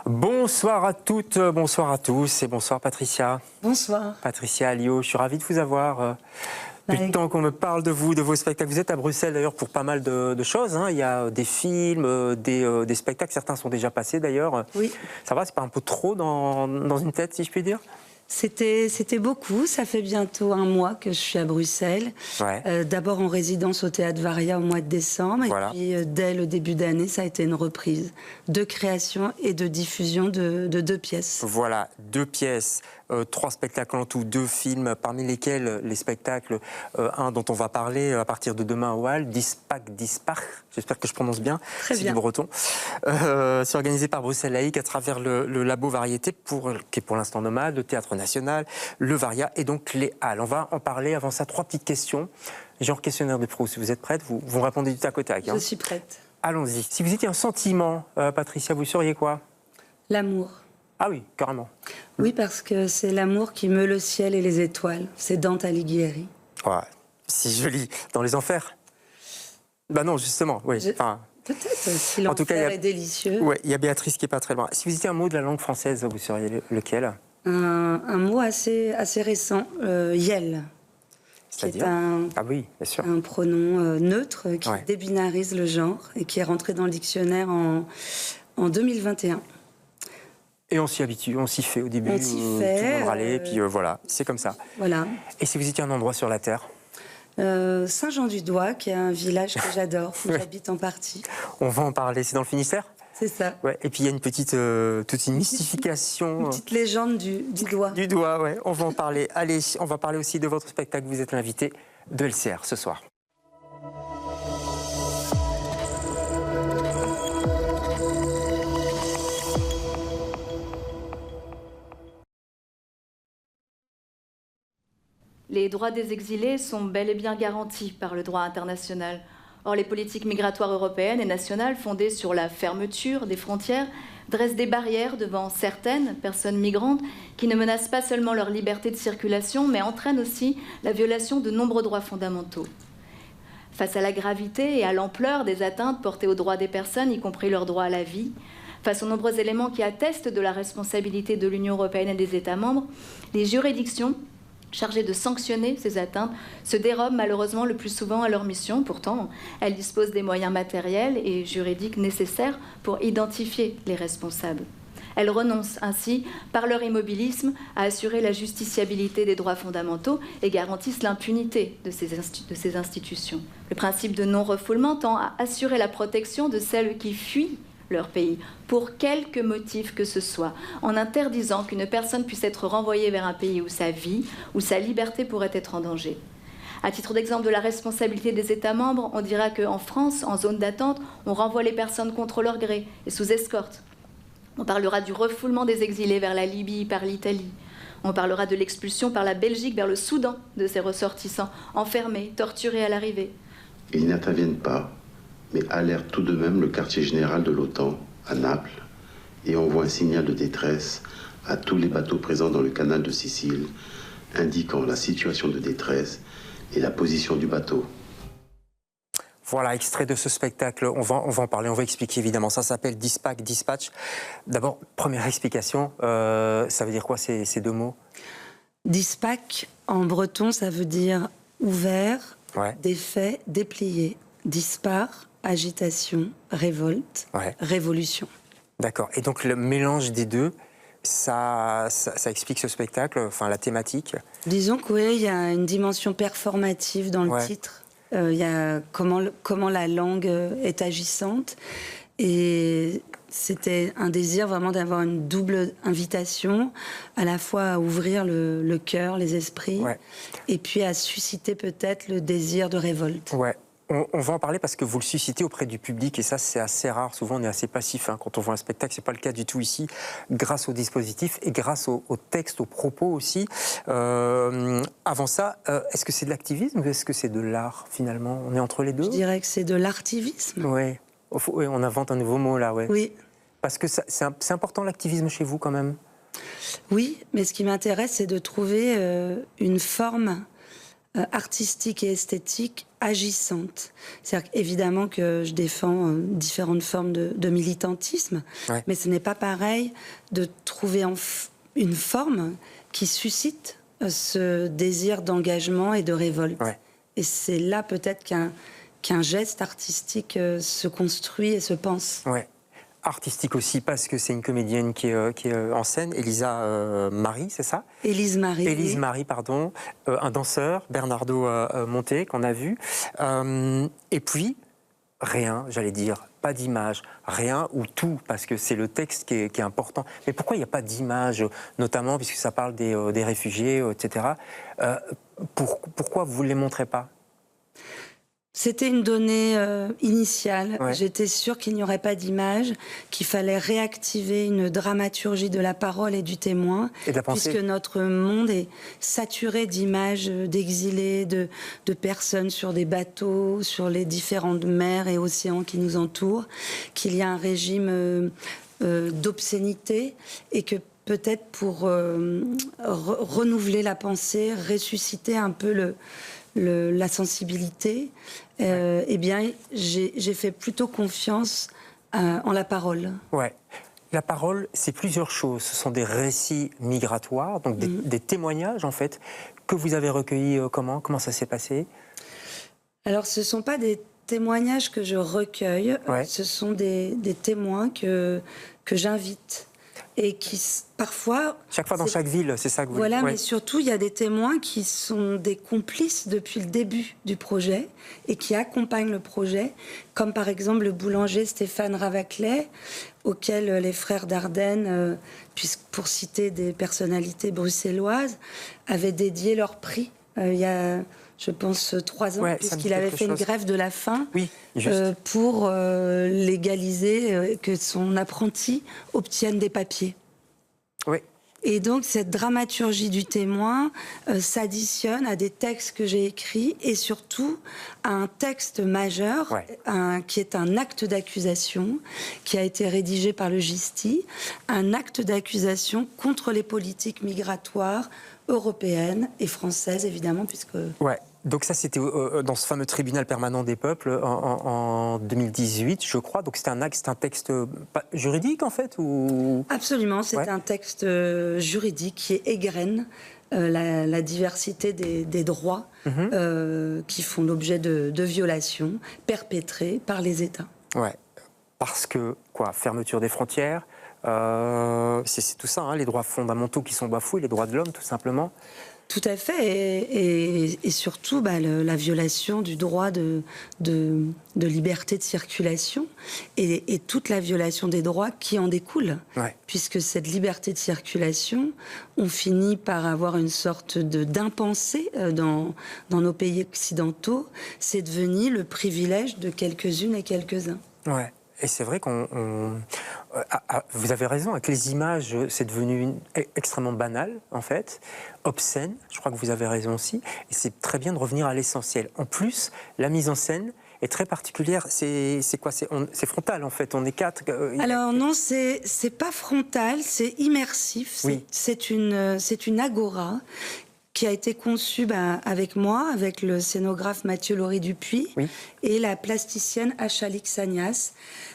Bonsoir à toutes, bonsoir à tous et bonsoir Patricia. Bonsoir. Patricia Alliot, je suis ravi de vous avoir. Depuis le temps qu'on me parle de vous, de vos spectacles. Vous êtes à Bruxelles d'ailleurs pour pas mal de choses. Hein. Il y a des films, des spectacles, certains sont déjà passés d'ailleurs. Oui. Ça va, c'est pas un peu trop dans une tête, si je puis dire? C'était beaucoup, ça fait bientôt un mois que je suis à Bruxelles. Ouais. D'abord en résidence au Théâtre Varia au mois de décembre, Voilà. et puis dès le début d'année, ça a été une reprise de création et de diffusion de 2 pièces. Voilà, 2 pièces, 3 spectacles en tout, 2 films, parmi lesquels les spectacles, un dont on va parler à partir de demain au Hall, Dispac, Dispar, j'espère que je prononce bien, Très c'est bien. du breton. C'est organisé par Bruxelles Laïque à travers le Labo Variété, qui est pour l'instant nomade, le Théâtre National, le Varia et donc les Halles. On va en parler, avant ça, 3 petites questions, genre questionnaire de Proust. Si vous êtes prête, vous répondez du tac au tac. Hein. Je suis prête. Allons-y. Si vous étiez un sentiment, Patricia, vous seriez quoi? L'amour. Ah oui, carrément. Oui, parce que c'est l'amour qui meut le ciel et les étoiles. C'est Dante Alighieri. Ouais, si joli. Dans les enfers? Bah non, justement, oui. Enfin, peut-être, si en tout cas, l'enfer est délicieux. Oui, il y a Béatrice qui est pas très loin. Si vous étiez un mot de la langue française, vous seriez lequel? Un mot assez récent, yel. C'est-à-dire? Ah oui, bien sûr. Un pronom neutre qui Ouais. débinarise le genre et qui est rentré dans le dictionnaire en 2021. Et on s'y habitue, on s'y fait au début. On s'y Tout fait, le monde râlait, puis voilà, c'est comme ça. Voilà. Et si vous étiez un endroit sur la Terre? Saint-Jean-du-Doigt, qui est un village que j'adore, où Ouais. j'habite en partie. On va en parler, c'est dans le Finistère? C'est ça. Ouais. Et puis il y a une petite, toute une mystification. Une petite légende du doigt. Du doigt, ouais. On va en parler. Allez, on va parler aussi de votre spectacle. Vous êtes l'invité de LCR ce soir. Les droits des exilés sont bel et bien garantis par le droit international. Or, les politiques migratoires européennes et nationales fondées sur la fermeture des frontières dressent des barrières devant certaines personnes migrantes qui ne menacent pas seulement leur liberté de circulation, mais entraînent aussi la violation de nombreux droits fondamentaux. Face à la gravité et à l'ampleur des atteintes portées aux droits des personnes, y compris leur droit à la vie, face aux nombreux éléments qui attestent de la responsabilité de l'Union européenne et des États membres, les juridictions chargées de sanctionner ces atteintes se dérobent malheureusement le plus souvent à leur mission. Pourtant, elles disposent des moyens matériels et juridiques nécessaires pour identifier les responsables. Elles renoncent ainsi, par leur immobilisme, à assurer la justiciabilité des droits fondamentaux et garantissent l'impunité de ces institutions. Le principe de non-refoulement tend à assurer la protection de celles qui fuient leur pays, pour quelque motif que ce soit, en interdisant qu'une personne puisse être renvoyée vers un pays où sa vie, où sa liberté pourrait être en danger. À titre d'exemple de la responsabilité des États membres, on dira qu'en France, en zone d'attente, on renvoie les personnes contre leur gré et sous escorte. On parlera du refoulement des exilés vers la Libye par l'Italie. On parlera de l'expulsion par la Belgique vers le Soudan de ses ressortissants, enfermés, torturés à l'arrivée. Ils n'interviennent pas, mais alertent tout de même le quartier général de l'OTAN, à Naples, et envoient un signal de détresse à tous les bateaux présents dans le canal de Sicile, indiquant la situation de détresse et la position du bateau. Voilà, extrait de ce spectacle. On va en parler, on va expliquer évidemment. Ça s'appelle Dispac, Dispatch. D'abord, première explication, ça veut dire quoi ces 2 mots? Dispac, en breton, ça veut dire ouvert, Ouais. défait, déplié. Dispar, agitation, révolte, Ouais. révolution. D'accord. Et donc le mélange des deux, ça explique ce spectacle, enfin la thématique. Disons que oui, il y a une dimension performative dans le Ouais. titre. Il y a comment la langue est agissante. Et c'était un désir vraiment d'avoir une double invitation, à la fois à ouvrir le cœur, les esprits, Ouais. et puis à susciter peut-être le désir de révolte. Ouais. On va en parler parce que vous le suscitez auprès du public et ça c'est assez rare. Souvent on est assez passif quand on voit un spectacle, c'est pas le cas du tout ici. Grâce au dispositif et grâce au texte, aux propos aussi. Avant ça, est-ce que c'est de l'activisme ou est-ce que c'est de l'art finalement? On est entre les deux? Je dirais que c'est de l'artivisme. Ouais. Oui, on invente un nouveau mot là, ouais. Oui. Parce que c'est important l'activisme chez vous quand même. Oui, mais ce qui m'intéresse, c'est de trouver une forme artistique et esthétique agissante. C'est-à-dire évidemment que je défends différentes formes de militantisme, mais ce n'est pas pareil de trouver une forme qui suscite ce désir d'engagement et de révolte. Et c'est là peut-être qu'un geste artistique se construit et se pense. Artistique aussi parce que c'est une comédienne qui est en scène, Elisa Marie, c'est ça? Élise Marie, pardon. Un danseur, Bernardo Monté, qu'on a vu. Et puis, rien, j'allais dire, pas d'image, rien ou tout, parce que c'est le texte qui est important. Mais pourquoi il n'y a pas d'image, notamment puisque ça parle des réfugiés, etc. Pourquoi vous ne les montrez pas? C'était une donnée initiale. J'étais sûre qu'il n'y aurait pas d'image, qu'il fallait réactiver une dramaturgie de la parole et du témoin, et de la pensée. Puisque notre monde est saturé d'images d'exilés, de personnes sur des bateaux, sur les différentes mers et océans qui nous entourent, qu'il y a un régime d'obscénité et que peut-être pour renouveler la pensée, ressusciter un peu la sensibilité, eh bien, j'ai fait plutôt confiance en la parole. La parole, c'est plusieurs choses. Ce sont des récits migratoires, donc des témoignages, en fait, que vous avez recueillis. Comment ça s'est passé? Alors, ce ne sont pas des témoignages que je recueille, ce sont des témoins que j'invite. Et qui, parfois... Chaque fois dans chaque ville, c'est ça que vous... Voilà, mais surtout, il y a des témoins qui sont des complices depuis le début du projet et qui accompagnent le projet, comme par exemple le boulanger Stéphane Ravaclet, auquel les frères Dardenne, pour citer des personnalités bruxelloises, avaient dédié leur prix il y a... je pense, 3 ans, puisqu'il avait fait une grève de la faim pour légaliser que son apprenti obtienne des papiers. Et donc, cette dramaturgie du témoin s'additionne à des textes que j'ai écrits et surtout à un texte majeur qui est un acte d'accusation qui a été rédigé par le GISTI, un acte d'accusation contre les politiques migratoires européennes et françaises, évidemment, puisque... Donc ça, c'était dans ce fameux tribunal permanent des peuples en 2018, je crois. Donc c'est un texte juridique, en fait, ou... Absolument, c'est un texte juridique qui égrène la diversité des droits qui font l'objet de violations perpétrées par les États. Parce que, fermeture des frontières, c'est tout ça, les droits fondamentaux qui sont bafoués, les droits de l'homme, tout simplement. Tout à fait, et surtout la violation du droit de liberté de circulation et toute la violation des droits qui en découle. Puisque cette liberté de circulation, on finit par avoir une sorte d'impensé dans nos pays occidentaux, c'est devenu le privilège de quelques-unes et quelques-uns. Et c'est vrai vous avez raison, avec les images, c'est devenu extrêmement banal, en fait, obscène, je crois que vous avez raison aussi, et c'est très bien de revenir à l'essentiel. En plus, la mise en scène est très particulière, c'est quoi? C'est frontal, en fait, on est 4... Alors non, c'est pas frontal, c'est immersif, c'est une agora qui a été conçue avec moi, avec le scénographe Mathieu Laurie-Dupuis et la plasticienne Achalik Sagnas.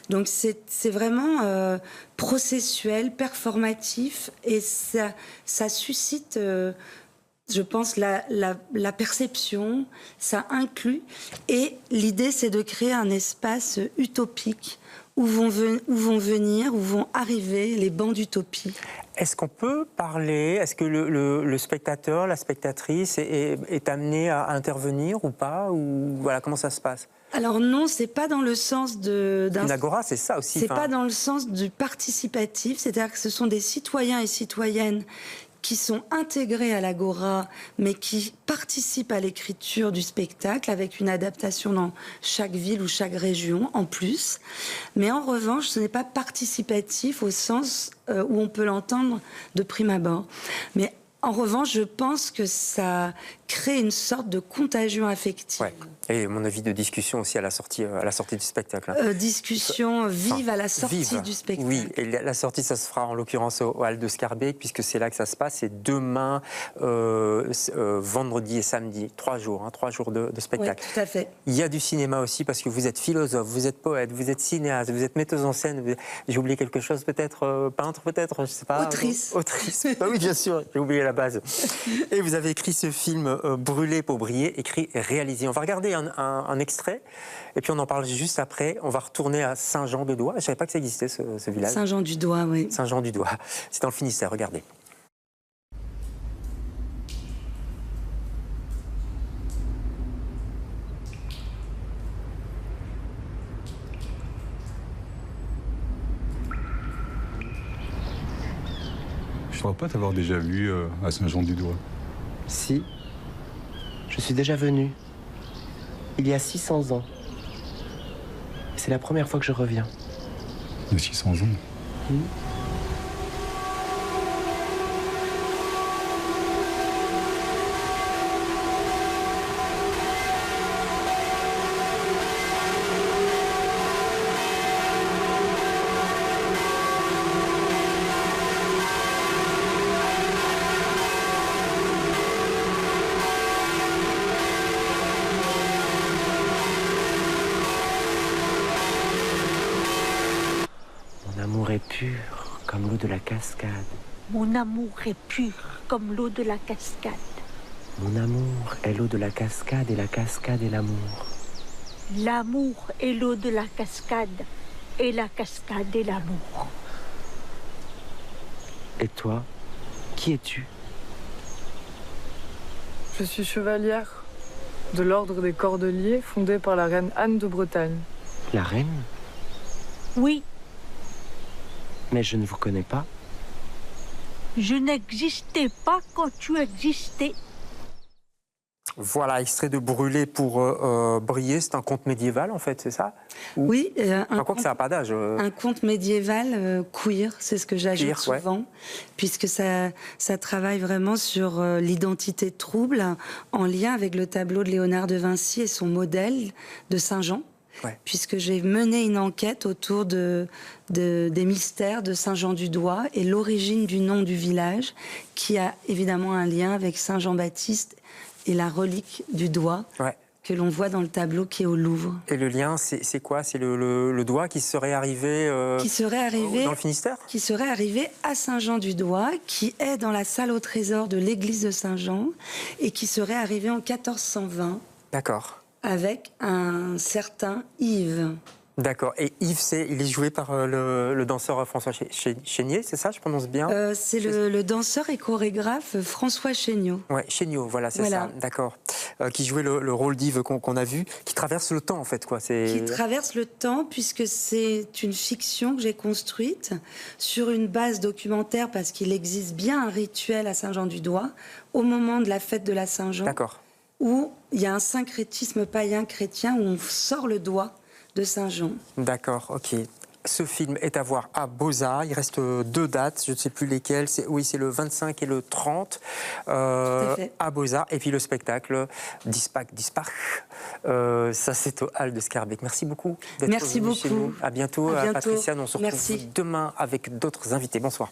Donc c'est vraiment processuel, performatif, et ça suscite, je pense, la perception, ça inclut. Et l'idée, c'est de créer un espace utopique où vont arriver les bancs d'utopie. Est-ce qu'on peut parler, est-ce que le spectateur, la spectatrice est amené à intervenir ou pas, ou voilà, comment ça se passe? Alors non, c'est pas dans le sens Une agora, c'est ça aussi. C'est pas dans le sens du participatif, c'est-à-dire que ce sont des citoyens et citoyennes qui sont intégrés à l'agora, mais qui participent à l'écriture du spectacle avec une adaptation dans chaque ville ou chaque région en plus. Mais en revanche, ce n'est pas participatif au sens où on peut l'entendre de prime abord. Mais en revanche, je pense que ça crée une sorte de contagion affective. Et mon avis de discussion aussi à la sortie du spectacle. Hein. Discussion vive à la sortie du spectacle. Oui, et la sortie, ça se fera en l'occurrence au Hall de Schaerbeek, puisque c'est là que ça se passe. C'est demain, vendredi et samedi, 3 jours, 3 jours de spectacle. Oui, tout à fait. Il y a du cinéma aussi, parce que vous êtes philosophe, vous êtes poète, vous êtes cinéaste, vous êtes metteuse en scène. J'ai oublié quelque chose, peut-être peintre, peut-être, je sais pas. Autrice. Autrice. Ah oui, bien sûr, j'ai oublié la base. Et vous avez écrit ce film Brûler pour briller, écrit et réalisé. On va regarder un extrait, et puis on en parle juste après. On va retourner à Saint-Jean-de-Doigt. Je ne savais pas que ça existait, ce village. Saint-Jean-du-Doigt, oui. Saint-Jean-du-Doigt. C'est dans le Finistère, regardez. Je ne crois pas t'avoir déjà vu à Saint-Jean-du-Doigt. Si, je suis déjà venu, il y a 600 ans. C'est la première fois que je reviens. Il y a 600 ans. Mon amour est pur comme l'eau de la cascade. Mon amour est pur comme l'eau de la cascade. Mon amour est l'eau de la cascade et la cascade est l'amour. L'amour est l'eau de la cascade et la cascade est l'amour. Et toi, qui es-tu? Je suis chevalière de l'ordre des Cordeliers, fondé par la reine Anne de Bretagne. La reine? Oui, Mais je ne vous connais pas. je n'existais pas quand tu existais. Voilà, extrait de Brûler pour briller. C'est un conte médiéval, en fait, c'est ça? Oui, Quoi que ça n'a pas d'âge. un conte médiéval queer, c'est ce que j'ajoute Queer, ouais. souvent, puisque ça travaille vraiment sur l'identité trouble en lien avec le tableau de Léonard de Vinci et son modèle de Saint-Jean. Ouais. Puisque j'ai mené une enquête autour des mystères de Saint-Jean-du-Doigt et l'origine du nom du village, qui a évidemment un lien avec Saint-Jean-Baptiste et la relique du doigt Ouais. que l'on voit dans le tableau qui est au Louvre. Et le lien, c'est quoi? C'est le doigt qui serait arrivé, Qui serait arrivé dans le Finistère? Qui serait arrivé à Saint-Jean-du-Doigt, qui est dans la salle au trésor de l'église de Saint-Jean, et qui serait arrivé en 1420 D'accord. avec un certain Yves. D'accord. Et Yves, il est joué par le danseur François Chénier, c'est ça? Je prononce bien? C'est le danseur et chorégraphe François Chéniaud. Ouais, Chéniaud, voilà, c'est Voilà. ça. D'accord. Qui jouait le rôle d'Yves qu'on a vu, qui traverse le temps, en fait, quoi. Qui traverse le temps, puisque c'est une fiction que j'ai construite sur une base documentaire, parce qu'il existe bien un rituel à Saint-Jean-du-Doigt, au moment de la fête de la Saint-Jean, D'accord. où il y a un syncrétisme païen chrétien, où on sort le doigt de Saint-Jean. D'accord, ok. Ce film est à voir à Beaux-Arts. Il reste 2 dates, je ne sais plus lesquelles. C'est le 25 et le 30 fait. à Beaux-Arts. Et puis le spectacle Dispach. Ça, c'est au Hall de Schaerbeek. Merci beaucoup d'être Merci venu chez beaucoup. nous. À bientôt, À bientôt. Patricia. On se retrouve Merci. demain avec d'autres invités. Bonsoir.